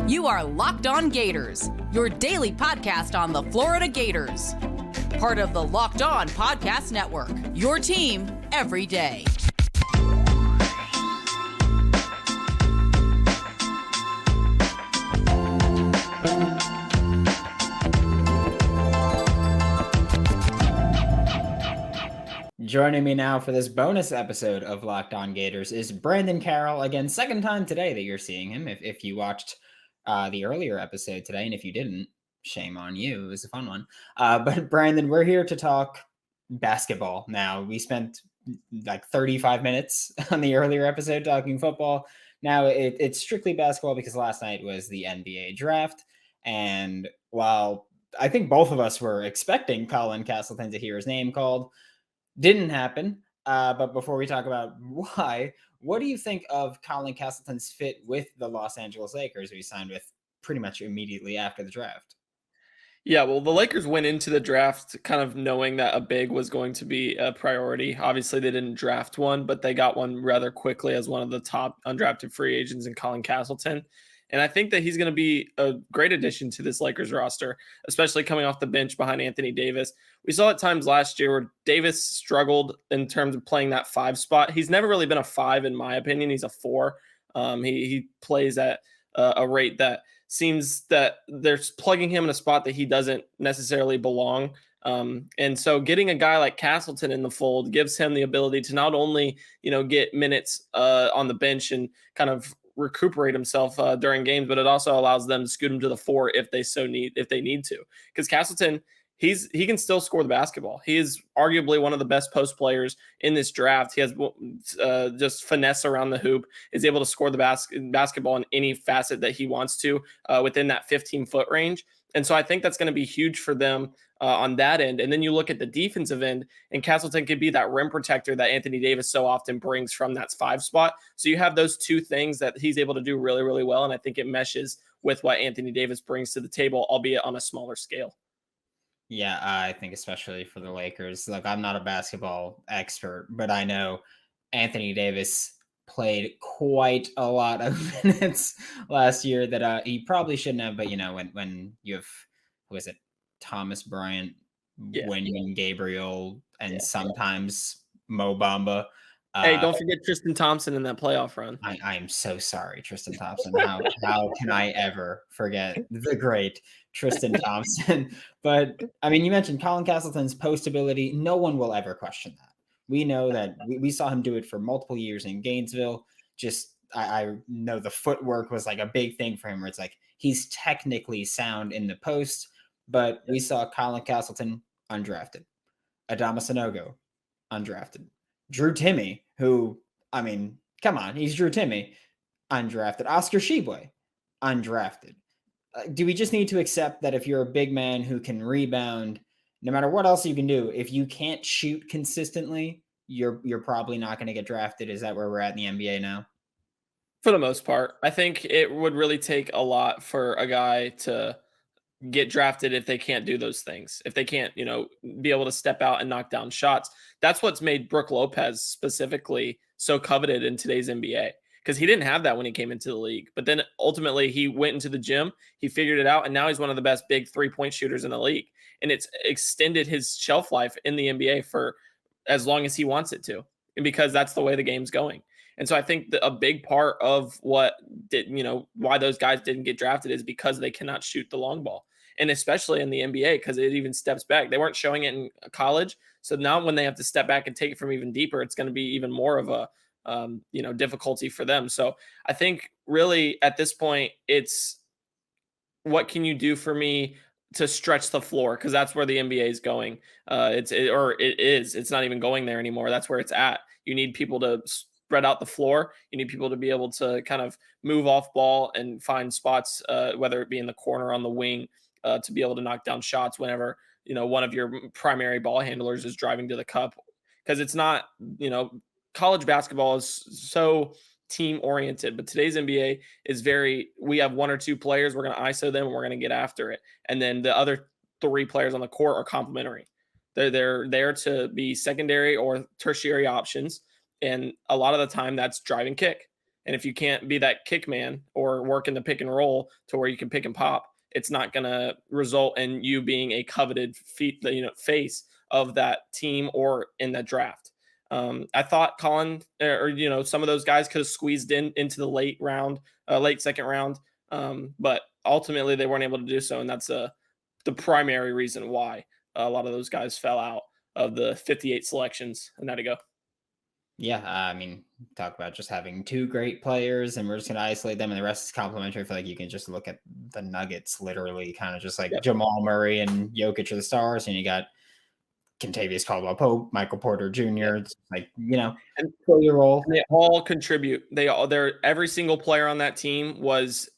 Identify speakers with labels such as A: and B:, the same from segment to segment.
A: You are Locked On Gators, your daily podcast on the Florida Gators. Part of the Locked On Podcast Network, your team every day.
B: Joining me now for this bonus episode of Locked On Gators is Brandon Carroll. Again, second time today that you're seeing him. If you watched the earlier episode today, and if you didn't, shame on you. It was a fun one. But Brandon, we're here to talk basketball now. We spent like 35 minutes on the earlier episode talking football. Now it's strictly basketball because last night was the NBA draft. And while I think both of us were expecting Colin Castleton to hear his name called, didn't happen. But before we talk about why, what do you think of Colin Castleton's fit with the Los Angeles Lakers, who he signed with pretty much immediately after the draft?
C: Yeah, well, the Lakers went into the draft kind of knowing that a big was going to be a priority. Obviously, they didn't draft one, but they got one rather quickly as one of the top undrafted free agents in Colin Castleton. And I think that he's going to be a great addition to this Lakers roster, especially coming off the bench behind Anthony Davis. We saw at times last year where Davis struggled in terms of playing that 5 spot. He's never really been a 5, in my opinion. He's a 4. He plays at a rate that seems that they're plugging him in a spot that he doesn't necessarily belong. And so getting a guy like Castleton in the fold gives him the ability to not only, get minutes on the bench and kind of recuperate himself during games, but it also allows them to scoot him to the 4 if they need to. Because Castleton, he can still score the basketball. He is arguably one of the best post players in this draft. He has just finesse around the hoop, is able to score the basketball in any facet that he wants to within that 15-foot range. And so I think that's going to be huge for them on that end. And then you look at the defensive end, and Castleton could be that rim protector that Anthony Davis so often brings from that 5 spot. So you have those two things that he's able to do really, really well. And I think it meshes with what Anthony Davis brings to the table, albeit on a smaller scale.
B: Yeah, I think especially for the Lakers. Look, I'm not a basketball expert, but I know Anthony Davis played quite a lot of minutes last year that he probably shouldn't have. But when you have, who is it, Thomas Bryant, Wenyen Gabriel, and sometimes Mo Bamba.
C: Hey, don't forget Tristan Thompson in that playoff run.
B: I am so sorry, Tristan Thompson. How can I ever forget the great Tristan Thompson? But I mean, you mentioned Colin Castleton's post ability. No one will ever question that. We know that we saw him do it for multiple years in Gainesville. Just I know the footwork was like a big thing for him, where it's like he's technically sound in the post, but we saw Colin Castleton undrafted, Adama Sanogo undrafted, Drew Timme, who, I mean, come on, he's Drew Timme, undrafted, Oscar Tshiebwe, undrafted. Do we just need to accept that if you're a big man who can rebound, no matter what else you can do, if you can't shoot consistently, you're probably not going to get drafted? Is that where we're at in the NBA now?
C: For the most part, I think it would really take a lot for a guy to get drafted if they can't do those things. If they can't, be able to step out and knock down shots. That's what's made Brook Lopez specifically so coveted in today's NBA, because he didn't have that when he came into the league. But then ultimately he went into the gym, he figured it out, and now he's one of the best big 3-point shooters in the league. And it's extended his shelf life in the NBA for as long as he wants it to, and because that's the way the game's going. And so I think that a big part of what did, why those guys didn't get drafted is because they cannot shoot the long ball. And especially in the NBA, because it even steps back. They weren't showing it in college. So now when they have to step back and take it from even deeper, it's going to be even more of a, difficulty for them. So I think really at this point, it's what can you do for me to stretch the floor? Because that's where the NBA is going. It's not even going there anymore. That's where it's at. You need people to spread out the floor. You need people to be able to kind of move off ball and find spots, whether it be in the corner, on the wing, to be able to knock down shots whenever, one of your primary ball handlers is driving to the cup. Because it's not, college basketball is so team oriented, but today's NBA is we have 1 or 2 players. We're going to ISO them and we're going to get after it. And then the other 3 players on the court are complementary. They're there to be secondary or tertiary options. And a lot of the time that's drive and kick. And if you can't be that kick man or work in the pick and roll to where you can pick and pop, it's not going to result in you being a coveted face of that team or in the draft. I thought Colin or some of those guys could have squeezed into the late second round. But ultimately they weren't able to do so. And that's the primary reason why a lot of those guys fell out of the 58 selections a night ago.
B: Yeah, I mean, talk about just having two great players and we're just going to isolate them and the rest is complimentary. I feel like you can just look at the Nuggets literally kind of just like Jamal Murray and Jokic are the stars, and you got Kentavious Caldwell-Pope, Michael Porter Jr. It's like, and fill your role.
C: They all contribute. Every single player on that team was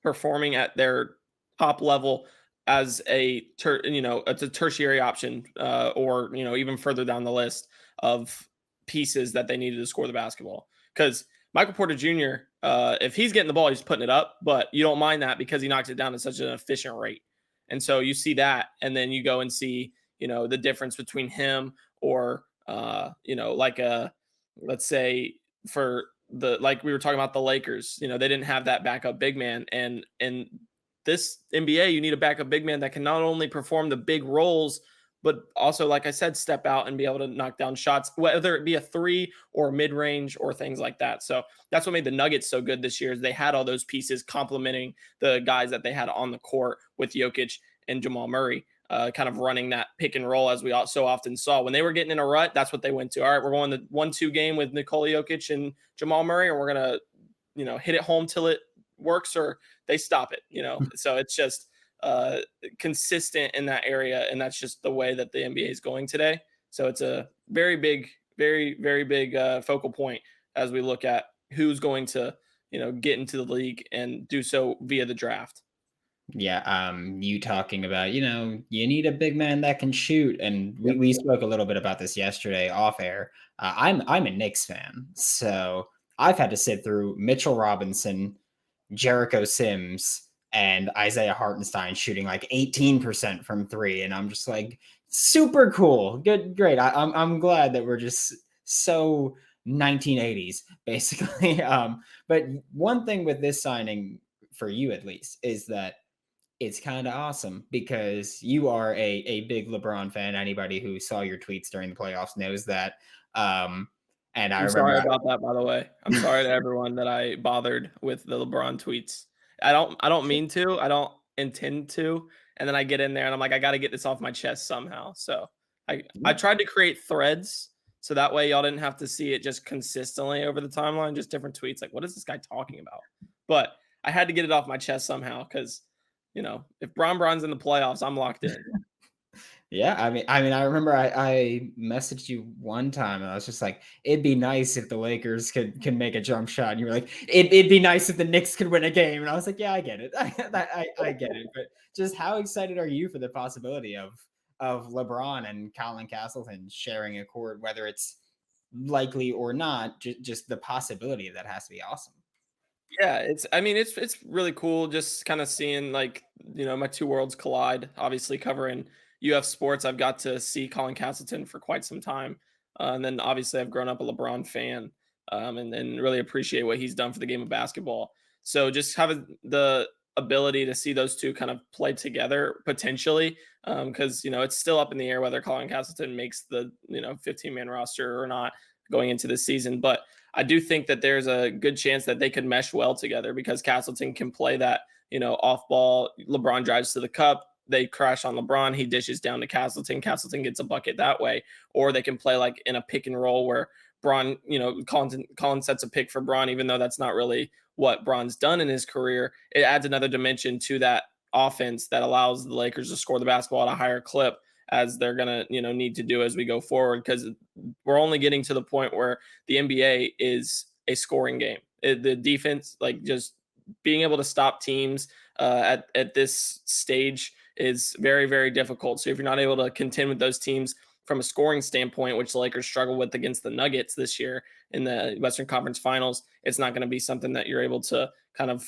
C: performing at their top level as it's a tertiary option, or even further down the list of pieces that they needed to score the basketball. Because Michael Porter Jr., if he's getting the ball, he's putting it up, but you don't mind that because he knocks it down at such an efficient rate. And so you see that, and then you go and see the difference between him or let's say for like we were talking about the Lakers, they didn't have that backup big man, and in this NBA you need a backup big man that can not only perform the big roles but also, like I said, step out and be able to knock down shots, whether it be a three or mid-range or things like that. So that's what made the Nuggets so good this year, is they had all those pieces complementing the guys that they had on the court with Jokic and Jamal Murray, kind of running that pick and roll as we so often saw. When they were getting in a rut, that's what they went to. All right, we're going the 1-2 game with Nikola Jokic and Jamal Murray, and we're going to, hit it home till it works or they stop it, So it's just consistent in that area, and that's just the way that the NBA is going today. So it's a very big, very, very big focal point as we look at who's going to get into the league and do so via the draft.
B: Yeah, you talking about you need a big man that can shoot, and we spoke a little bit about this yesterday off air. I'm a Knicks fan, so I've had to sit through Mitchell Robinson, Jericho Sims, and Isaiah Hartenstein shooting like 18% from three. And I'm just like, super cool. Good, great. I'm glad that we're just so 1980s, basically. But one thing with this signing, for you at least, is that it's kind of awesome because you are a big LeBron fan. Anybody who saw your tweets during the playoffs knows that. And I'm
C: sorry about that, by the way. I'm sorry to everyone that I bothered with the LeBron tweets. I don't mean to. I don't intend to. And then I get in there and I'm like, I got to get this off my chest somehow. So I tried to create threads so that way y'all didn't have to see it just consistently over the timeline, just different tweets. Like, what is this guy talking about? But I had to get it off my chest somehow because, if Bron's in the playoffs, I'm locked in.
B: Yeah, I mean, I remember I messaged you one time and I was just like, it'd be nice if the Lakers can make a jump shot. And you were like, it'd be nice if the Knicks could win a game. And I was like, yeah, I get it. I get it. But just how excited are you for the possibility of LeBron and Colin Castleton sharing a court, whether it's likely or not? Just the possibility of that has to be awesome.
C: Yeah, it's really cool just kind of seeing my two worlds collide. Obviously covering UF sports, I've got to see Colin Castleton for quite some time. And then obviously I've grown up a LeBron fan, and really appreciate what he's done for the game of basketball. So just having the ability to see those two kind of play together potentially, because, it's still up in the air whether Colin Castleton makes the, 15-man roster or not going into the season. But I do think that there's a good chance that they could mesh well together because Castleton can play that, off ball. LeBron drives to the cup. They crash on LeBron. He dishes down to Castleton. Castleton gets a bucket that way. Or they can play like in a pick and roll where Bron, Colin sets a pick for Bron, even though that's not really what Bron's done in his career. It adds another dimension to that offense that allows the Lakers to score the basketball at a higher clip as they're going to, need to do as we go forward, because we're only getting to the point where the NBA is a scoring game. The defense, like just being able to stop teams at this stage is very, very difficult. So if you're not able to contend with those teams from a scoring standpoint, which the Lakers struggle with against the Nuggets this year in the Western Conference Finals, it's not going to be something that you're able to kind of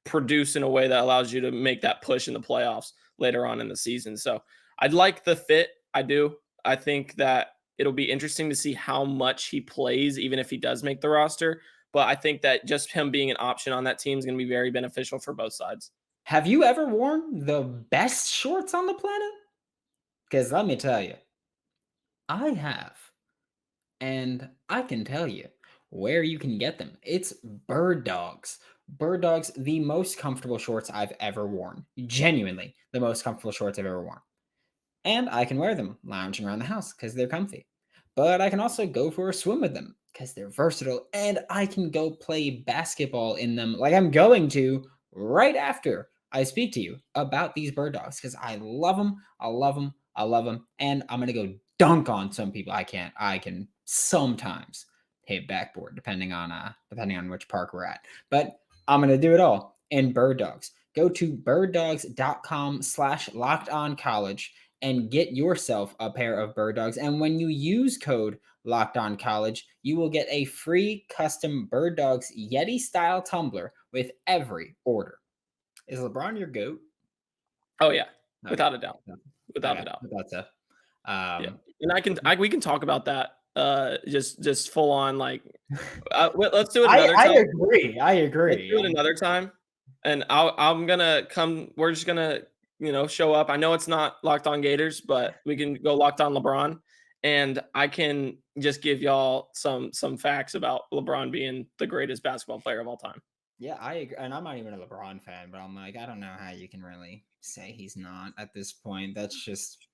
C: produce in a way that allows you to make that push in the playoffs later on in the season. So I'd like the fit. I do. I think that it'll be interesting to see how much he plays, even if he does make the roster. But I think that just him being an option on that team is going to be very beneficial for both sides.
B: Have you ever worn the best shorts on the planet? Because let me tell you, I have. And I can tell you where you can get them. It's Bird Dogs. Bird Dogs, the most comfortable shorts I've ever worn. Genuinely, the most comfortable shorts I've ever worn. And I can wear them lounging around the house because they're comfy. But I can also go for a swim with them because they're versatile. And I can go play basketball in them like I'm going to right after I speak to you about these Bird Dogs because I love them. I love them. I love them. And I'm going to go dunk on some people. I can sometimes hit backboard depending on which park we're at. But I'm going to do it all in Bird Dogs. Go to birddogs.com/lockedoncollege and get yourself a pair of Bird Dogs. And when you use code LockedOnCollege, you will get a free custom Bird Dogs Yeti style tumbler with every order. Is LeBron your GOAT?
C: Oh yeah,
B: Okay.
C: without a doubt. Without
B: Okay.
C: a doubt.
B: That's a
C: Yeah. And we can talk about that. Just full on like. Let's do it another time.
B: I agree.
C: Let's do it another time. And I'm gonna come. We're just gonna show up. I know it's not Locked On Gators, but we can go Locked On LeBron, and I can just give y'all some facts about LeBron being the greatest basketball player of all time.
B: Yeah, I agree. And I'm not even a LeBron fan, but I'm like, I don't know how you can really say he's not at this point. That's just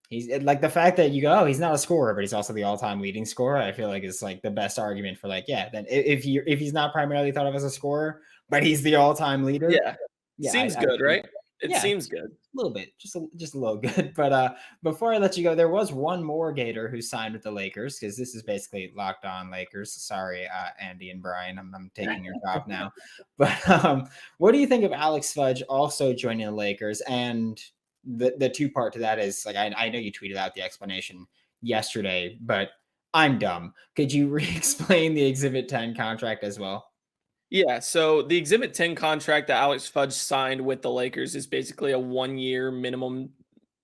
B: he's like the fact that you go, oh, he's not a scorer, but he's also the all-time leading scorer. I feel like is like the best argument for like, yeah, then if he's not primarily thought of as a scorer, but he's the all-time leader.
C: Yeah, seems good, right? It
B: yeah,
C: seems good.
B: A little bit, just a little good. But before I let you go, there was one more Gator who signed with the Lakers because this is basically Locked On Lakers. Sorry, Andy and Brian, I'm taking your job now. But what do you think of Alex Fudge also joining the Lakers? And the two-part to that is like I know you tweeted out the explanation yesterday, but I'm dumb. Could you re-explain the Exhibit 10 contract as well?
C: Yeah, so the Exhibit 10 contract that Alex Fudge signed with the Lakers is basically a 1-year minimum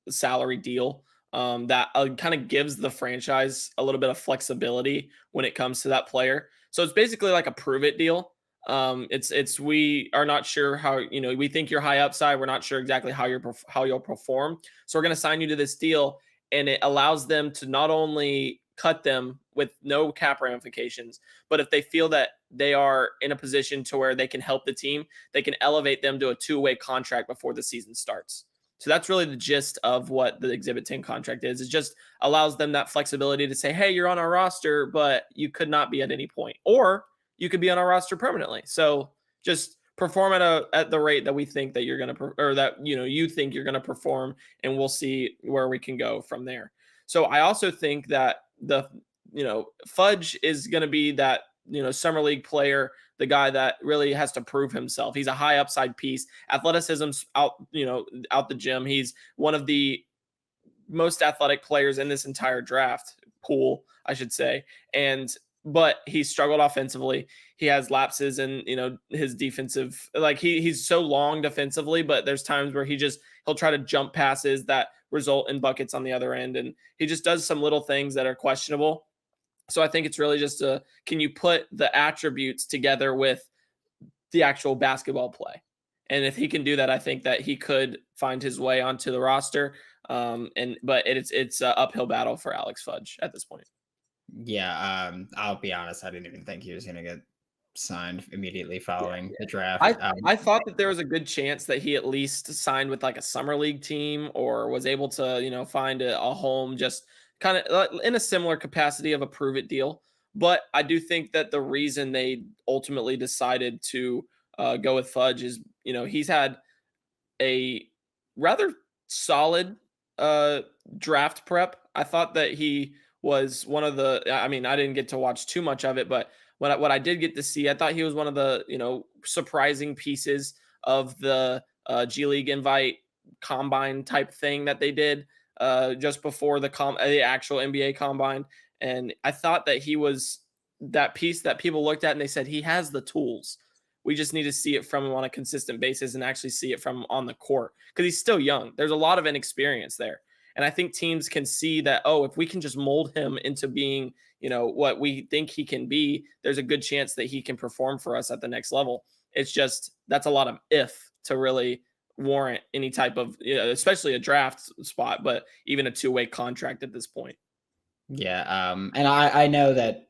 C: salary deal that kind of gives the franchise a little bit of flexibility when it comes to that player. So it's basically like a prove it deal. It's we are not sure how, we think you're high upside. We're not sure exactly how you'll perform. So we're going to sign you to this deal, and it allows them to not only cut them with no cap ramifications, but if they feel that they are in a position to where they can help the team, they can elevate them to a 2-way contract before the season starts. So that's really the gist of what the Exhibit 10 contract is. It just allows them that flexibility to say, hey, you're on our roster, but you could not be at any point, or you could be on our roster permanently. So just perform at the rate that we think that you're going to, or that, you think you're going to perform, and we'll see where we can go from there. So I also think that Fudge is going to be that, summer league player, the guy that really has to prove himself. He's a high upside piece. Athleticism's out the gym. He's one of the most athletic players in this entire draft pool, I should say. But he struggled offensively. He has lapses in, his defensive, like he's so long defensively, but there's times where he'll try to jump passes that result in buckets on the other end. And he just does some little things that are questionable. So I think it's really just can you put the attributes together with the actual basketball play? And if he can do that, I think that he could find his way onto the roster. But it's an uphill battle for Alex Fudge at this point.
B: Yeah, I'll be honest. I didn't even think he was going to get signed immediately following the draft.
C: I thought that there was a good chance that he at least signed with like a summer league team, or was able to, find a home just kind of in a similar capacity of a prove it deal. But I do think that the reason they ultimately decided to go with Fudge is, he's had a rather solid draft prep. I thought that he was one of the, I didn't get to watch too much of it, but what I did get to see, I thought he was one of the, surprising pieces of the G League invite combine type thing that they did just before the actual NBA combine. And I thought that he was that piece that people looked at and they said, he has the tools. We just need to see it from him on a consistent basis and actually see it from him on the court, because he's still young. There's a lot of inexperience there. And I think teams can see that, if we can just mold him into being, what we think he can be, there's a good chance that he can perform for us at the next level. It's just, that's a lot of if to really warrant any type of, especially a draft spot, but even a two-way contract at this point.
B: Yeah. And I know that,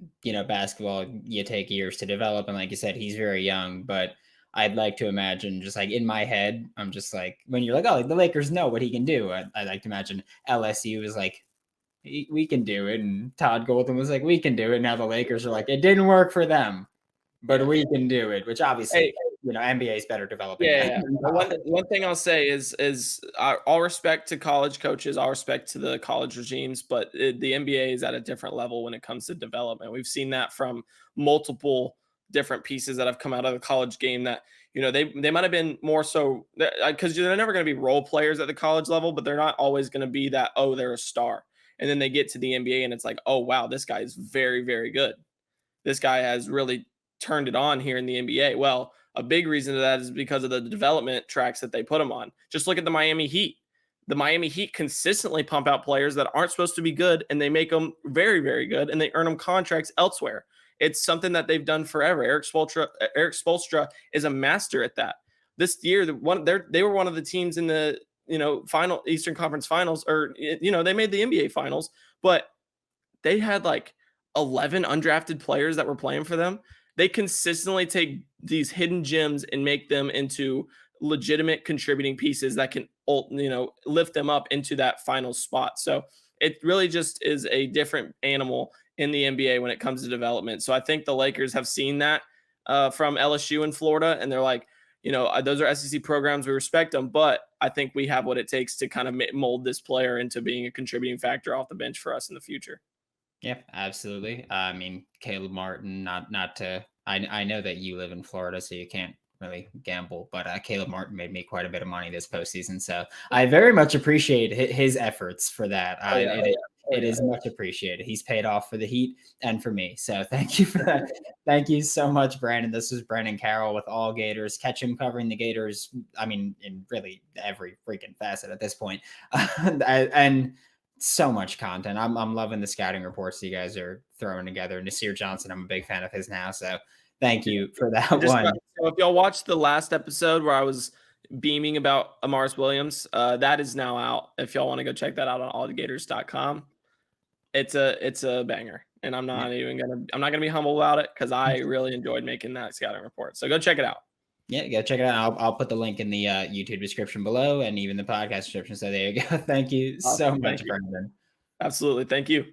B: basketball, you take years to develop. And like you said, he's very young, but I'd like to imagine, just like in my head, I'm just like, when you're like, oh, the Lakers know what he can do. I like to imagine LSU is like, we can do it. And Todd Golden was like, we can do it. Now the Lakers are like, it didn't work for them, but we can do it, which obviously, NBA is better developing.
C: Yeah. One thing I'll say is all respect to college coaches, all respect to the college regimes, but the NBA is at a different level when it comes to development. We've seen that from multiple different pieces that have come out of the college game that, they might have been more so because they're never going to be role players at the college level, but they're not always going to be that, oh, they're a star. And then they get to the NBA and it's like, oh, wow, this guy is very, very good. This guy has really turned it on here in the NBA. Well, a big reason to that is because of the development tracks that they put him on. Just look at the Miami Heat. The Miami Heat consistently pump out players that aren't supposed to be good, and they make them very, very good, and they earn them contracts elsewhere. It's something that they've done forever. Eric Spoelstra is a master at that. This year, they were one of the teams in the final Eastern Conference Finals, or they made the NBA Finals, but they had like 11 undrafted players that were playing for them. They consistently take these hidden gems and make them into legitimate contributing pieces that can, lift them up into that final spot. So it really just is a different animal in the NBA when it comes to development. So I think the Lakers have seen that from LSU and Florida, and they're like, those are SEC programs. We respect them, but I think we have what it takes to kind of mold this player into being a contributing factor off the bench for us in the future.
B: Yeah, absolutely. I mean, Caleb Martin, not to, I know that you live in Florida, so you can't really gamble, but Caleb Martin made me quite a bit of money this postseason. So I very much appreciate his efforts for that. It is much appreciated. He's paid off for the Heat and for me. So thank you for that. Thank you so much, Brandon. This was Brandon Carroll with AllGators. Catch him covering the Gators. I mean, in really every freaking facet at this point. And so much content. I'm loving the scouting reports you guys are throwing together. Nasir Johnson, I'm a big fan of his now. So thank you for that one.
C: So if y'all watched the last episode where I was beaming about Amaris Williams, that is now out. If y'all want to go check that out on allgators.com. It's a banger. And I'm not gonna be humble about it because I really enjoyed making that scouting report. So go check it out.
B: Yeah, go check it out. I'll put the link in the YouTube description below and even the podcast description. So there you go. Thank you so much, Brandon.
C: Absolutely. Thank you.